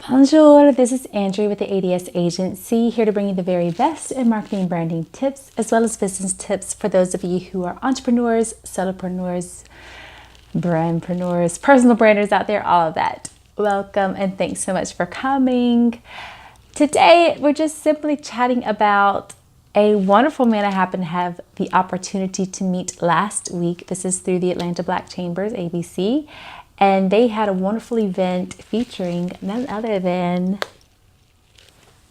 Bonjour, this is Andrea with the A.D.S agency, here to bring you the very best in marketing and branding tips, as well as business tips for those of you who are entrepreneurs, solopreneurs, brandpreneurs, personal branders out there, all of that. Welcome and thanks so much for coming. Today, we're just simply chatting about a wonderful man I happened to have the opportunity to meet last week. This is through the Atlanta Black Chambers, ABC. And they had a wonderful event featuring none other than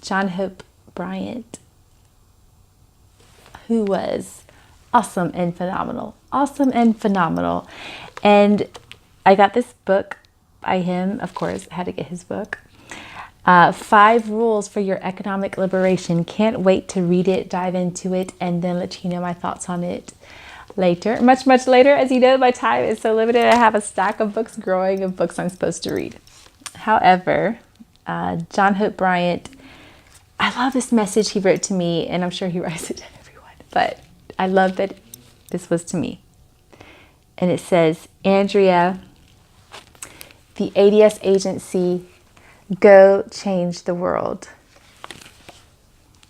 Hope Bryant, who was awesome and phenomenal. Awesome and phenomenal. And I got this book by him, of course, I had to get his book. 5 Rules for Your Economic Liberation. Can't wait to read it, dive into it, and then let you know my thoughts on it later, much later. As you know, my time is so limited. I have a stack of books growing of books I'm supposed to read. However, Hope Bryant, I love this message he wrote to me, and I'm sure he writes it to everyone, but I love that this was to me. And it says, Andrea, the A.D.S agency, go change the world.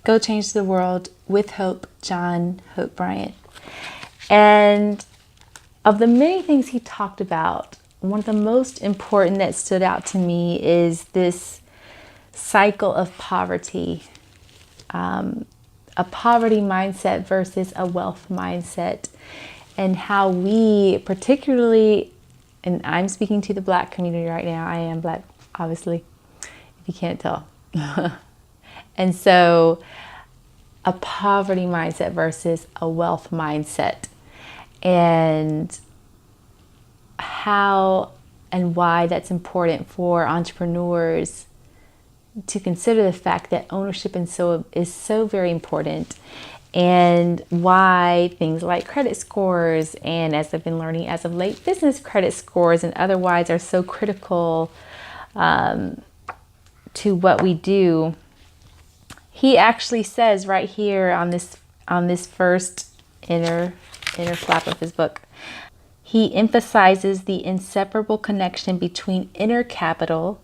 Go change the world with hope, Hope Bryant. And of the many things he talked about, one of the most important that stood out to me is this cycle of poverty, a poverty mindset versus a wealth mindset, and how we particularly, and I'm speaking to the Black community right now, I am Black, obviously, if you can't tell. And so a poverty mindset versus a wealth mindset. And how and why that's important for entrepreneurs to consider the fact that ownership is so very important, and why things like credit scores, and as I've been learning as of late, business credit scores and otherwise are so critical to what we do. He actually says right here on this first inner flap of his book, he emphasizes the inseparable connection between inner capital,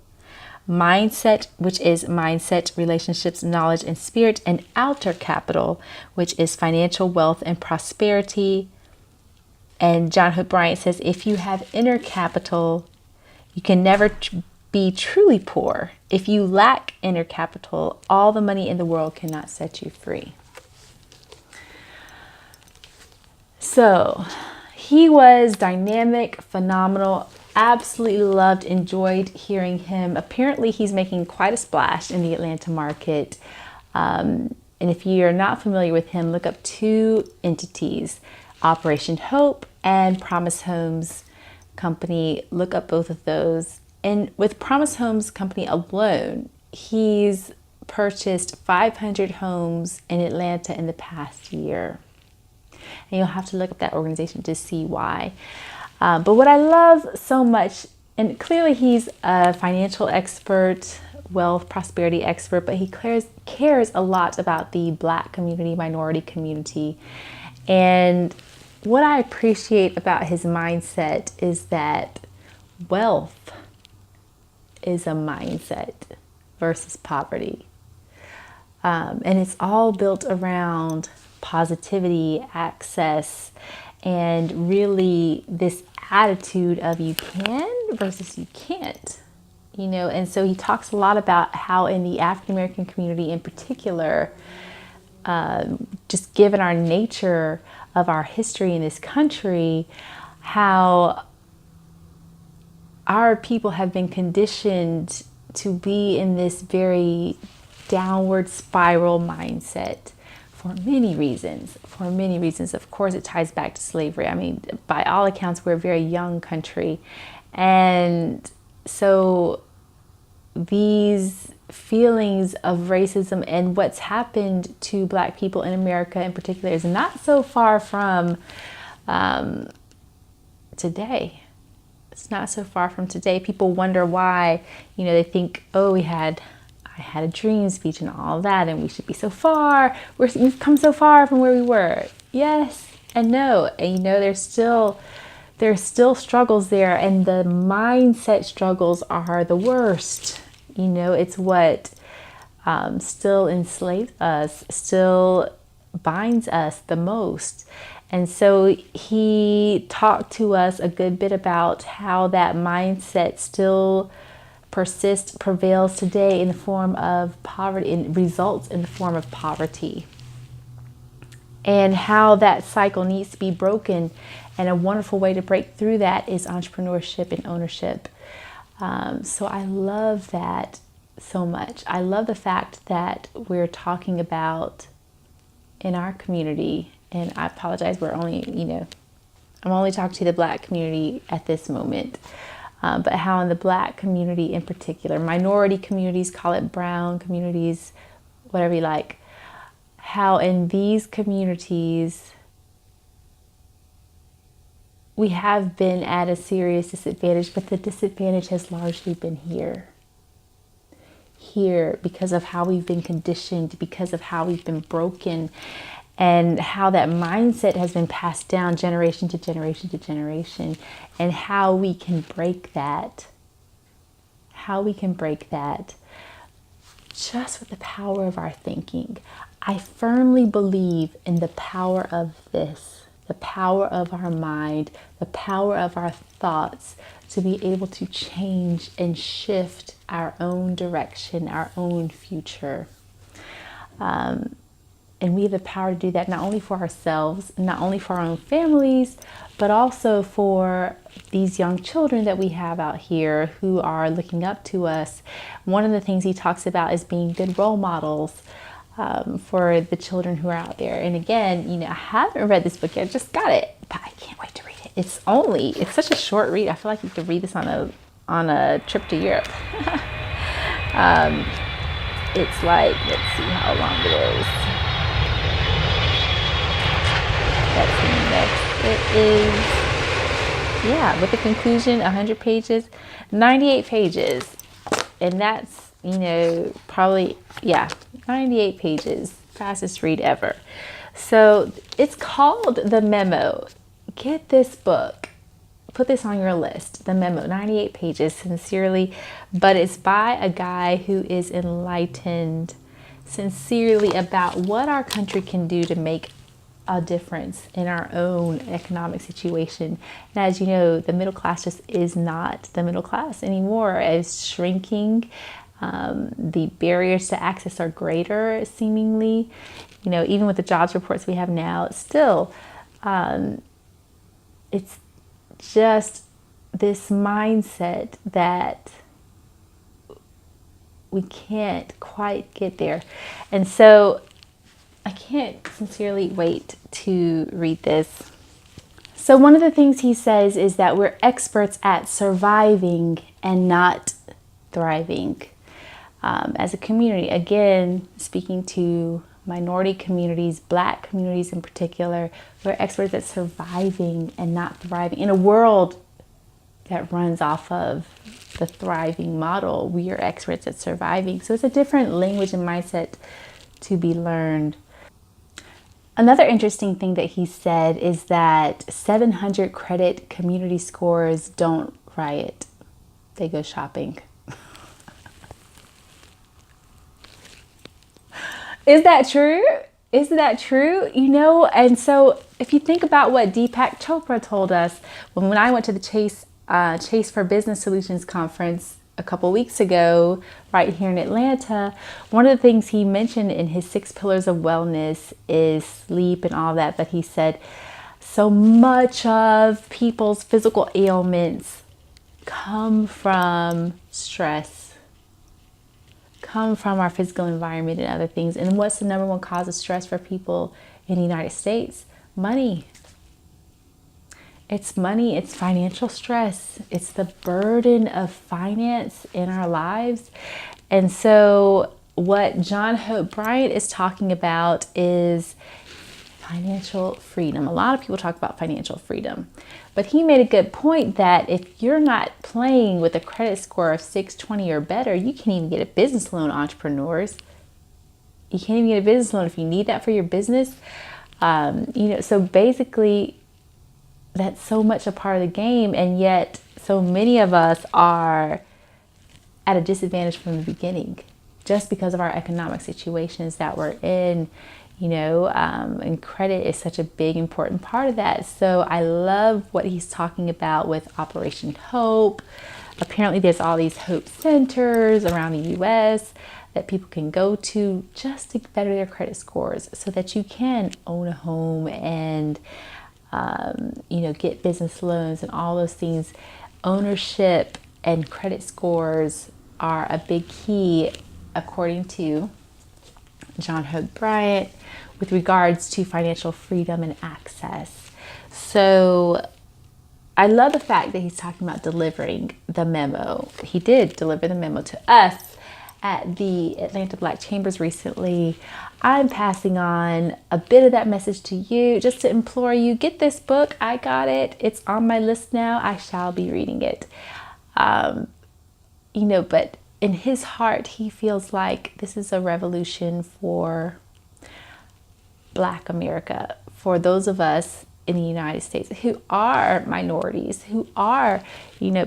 mindset, which is mindset, relationships, knowledge, and spirit, and outer capital, which is financial wealth and prosperity. And Hope Bryant says, if you have inner capital, you can never be truly poor. If you lack inner capital, all the money in the world cannot set you free. So he was dynamic, phenomenal, absolutely loved, enjoyed hearing him. Apparently he's making quite a splash in the Atlanta market. And if you're not familiar with him, look up 2 entities, Operation Hope and Promise Homes Company. Look up both of those. And with Promise Homes Company alone, he's purchased 500 homes in Atlanta in the past year. And you'll have to look up that organization to see why. But what I love so much, and clearly he's a financial expert, wealth, prosperity expert, but he cares a lot about the Black community, minority community. And what I appreciate about his mindset is that wealth is a mindset versus poverty. And it's all built around positivity, access, and really this attitude of you can versus you can't, and so he talks a lot about how in the African American community in particular, just given our nature of our history in this country, how our people have been conditioned to be in this very downward spiral mindset. For many reasons. Of course, it ties back to slavery. I mean, by all accounts, we're a very young country. And so these feelings of racism and what's happened to Black people in America in particular is not so far from today. It's not so far from today. People wonder why, they think, oh, I had a dream speech and all that, and we should be so far. We've come so far from where we were. Yes and no. And there's still struggles there, and the mindset struggles are the worst. It's what still enslaves us, still binds us the most. And so he talked to us a good bit about how that mindset still persists, prevails today in the form of poverty, and results in the form of poverty. And how that cycle needs to be broken. And a wonderful way to break through that is entrepreneurship and ownership. So I love that so much. I love the fact that we're talking about in our community, and I apologize, we're only, I'm only talking to the Black community at this moment, but how in the Black community in particular, minority communities, call it brown communities, whatever you like, how in these communities we have been at a serious disadvantage, but the disadvantage has largely been here because of how we've been conditioned, because of how we've been broken, and how that mindset has been passed down generation to generation to generation, and how we can break that. How we can break that just with the power of our thinking. I firmly believe in the power of this, the power of our mind, the power of our thoughts to be able to change and shift our own direction, our own future. And we have the power to do that not only for ourselves, not only for our own families, but also for these young children that we have out here who are looking up to us. One of the things he talks about is being good role models for the children who are out there. And again, I haven't read this book yet, I just got it, but I can't wait to read it. It's such a short read. I feel like you could read this on a trip to Europe. It's like, let's see how long it is. It is, with the conclusion, 100 pages, 98 pages. And that's, probably, 98 pages, fastest read ever. So it's called The Memo. Get this book. Put this on your list. The Memo, 98 pages, sincerely. But it's by a guy who is enlightened sincerely about what our country can do to make a difference in our own economic situation. And as you know, the middle class just is not the middle class anymore. It's shrinking. The barriers to access are greater, seemingly. Even with the jobs reports we have now, it's still, it's just this mindset that we can't quite get there. And so I can't sincerely wait to read this. So one of the things he says is that we're experts at surviving and not thriving. As a community, again, speaking to minority communities, Black communities in particular, we're experts at surviving and not thriving. In a world that runs off of the thriving model, we are experts at surviving. So it's a different language and mindset to be learned. Another interesting thing that he said is that 700 credit community scores don't riot. They go shopping. Is that true? Is that true? And so if you think about what Deepak Chopra told us when I went to the Chase for Business Solutions conference a couple weeks ago, right here in Atlanta, one of the things he mentioned in his 6 pillars of wellness is sleep and all that. But he said so much of people's physical ailments come from stress, come from our physical environment and other things. And what's the number one cause of stress for people in the United States? Money. It's money, it's financial stress, it's the burden of finance in our lives. And so what John Hope Bryant is talking about is financial freedom. A lot of people talk about financial freedom, but he made a good point that if you're not playing with a credit score of 620 or better, you can't even get a business loan, entrepreneurs. You can't even get a business loan if you need that for your business. So basically, that's so much a part of the game, and yet so many of us are at a disadvantage from the beginning, just because of our economic situations that we're in, and credit is such a big, important part of that. So I love what he's talking about with Operation Hope. Apparently there's all these Hope centers around the US that people can go to just to better their credit scores so that you can own a home and, get business loans and all those things. Ownership and credit scores are a big key, according to John Hope Bryant, with regards to financial freedom and access. So I love the fact that he's talking about delivering the memo. He did deliver the memo to us at the Atlanta Black Chambers recently. I'm passing on a bit of that message to you just to implore you, get this book. I got it. It's on my list now. I shall be reading it. But in his heart, he feels like this is a revolution for Black America, for those of us in the United States who are minorities, who are,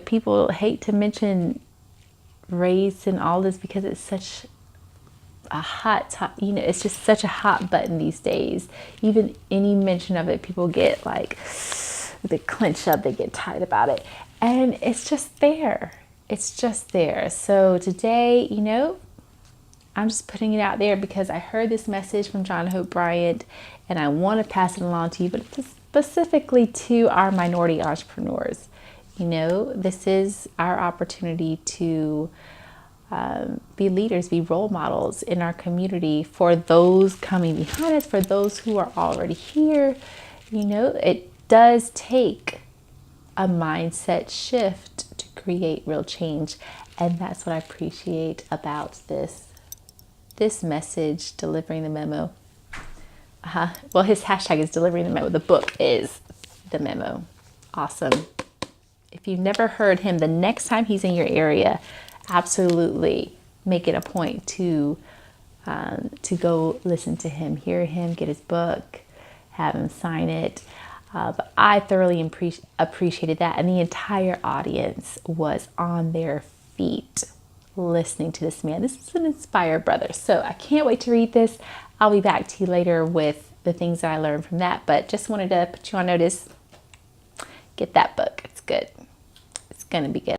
people hate to mention race and all this because it's such a it's just such a hot button these days. Even any mention of it, people get like, they clench up, they get tight about it. And it's just there. It's just there. So today, I'm just putting it out there because I heard this message from John Hope Bryant and I want to pass it along to you, but specifically to our minority entrepreneurs. This is our opportunity to be leaders, be role models in our community for those coming behind us, for those who are already here. It does take a mindset shift to create real change. And that's what I appreciate about this message, delivering the memo. Well, his hashtag is delivering the memo. The book is the memo. Awesome. If you've never heard him, the next time he's in your area, absolutely make it a point to go listen to him, hear him, get his book, have him sign it. But I thoroughly appreciated that. And the entire audience was on their feet listening to this man. This is an inspired brother. So I can't wait to read this. I'll be back to you later with the things that I learned from that. But just wanted to put you on notice. Get that book. It's good. It's going to be good.